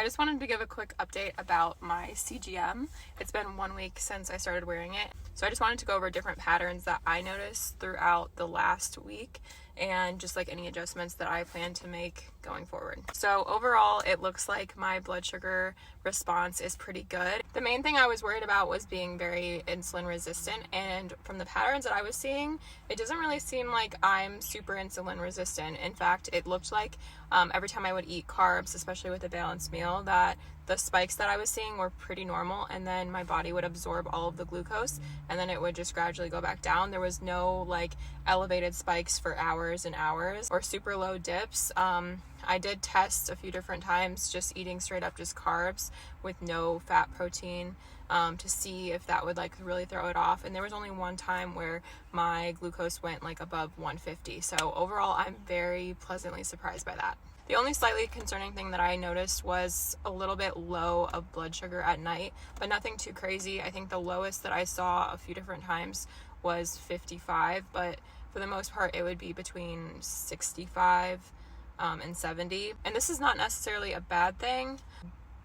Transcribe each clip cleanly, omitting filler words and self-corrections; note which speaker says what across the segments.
Speaker 1: I just wanted to give a quick update about my CGM. It's been 1 week since I started wearing it. So I just wanted to go over different patterns that I noticed throughout the last week and just like any adjustments that I plan to make going forward. So overall, it looks like my blood sugar response is pretty good. The main thing I was worried about was being very insulin resistant, and from the patterns that I was seeing, it doesn't really seem like I'm super insulin resistant. In fact, it looked like every time I would eat carbs, especially with a balanced meal, that the spikes that I was seeing were pretty normal, and then my body would absorb all of the glucose and then it would just gradually go back down. There was no like elevated spikes for hours and hours or super low dips. I did test a few different times just eating straight up just carbs with no fat protein to see if that would like really throw it off, and there was only one time where my glucose went like above 150. So overall, I'm very pleasantly surprised by that. The only slightly concerning thing that I noticed was a little bit low of blood sugar at night, but nothing too crazy. I think the lowest that I saw a few different times was 55, but for the most part it would be between 65 and 70. And this is not necessarily a bad thing.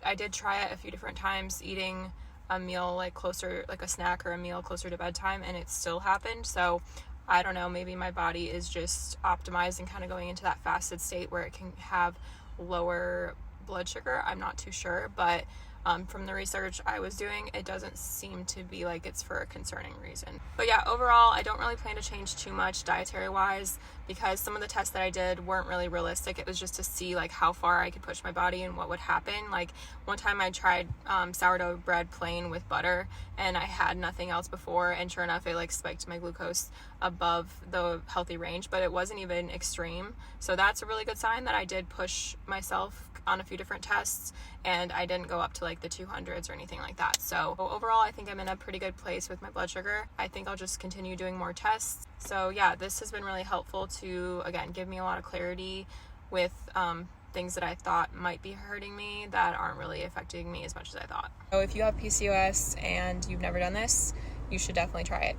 Speaker 1: I did try it a few different times eating a meal like closer, like a snack or a meal closer to bedtime, and it still happened. So I don't know, maybe my body is just optimized and kind of going into that fasted state where it can have lower blood sugar. I'm not too sure, but from the research I was doing, it doesn't seem to be like it's for a concerning reason. But yeah, overall, I don't really plan to change too much dietary wise because some of the tests that I did weren't really realistic. It was just to see like how far I could push my body and what would happen. Like one time I tried sourdough bread plain with butter, and I had nothing else before, and sure enough, it like spiked my glucose above the healthy range, but it wasn't even extreme. So that's a really good sign that I did push myself on a few different tests and I didn't go up to like the 200s or anything like that. So overall, I think I'm in a pretty good place with my blood sugar. I think I'll just continue doing more tests. So yeah, this has been really helpful to, again, give me a lot of clarity with things that I thought might be hurting me that aren't really affecting me as much as I thought. So if you have PCOS and you've never done this, you should definitely try it.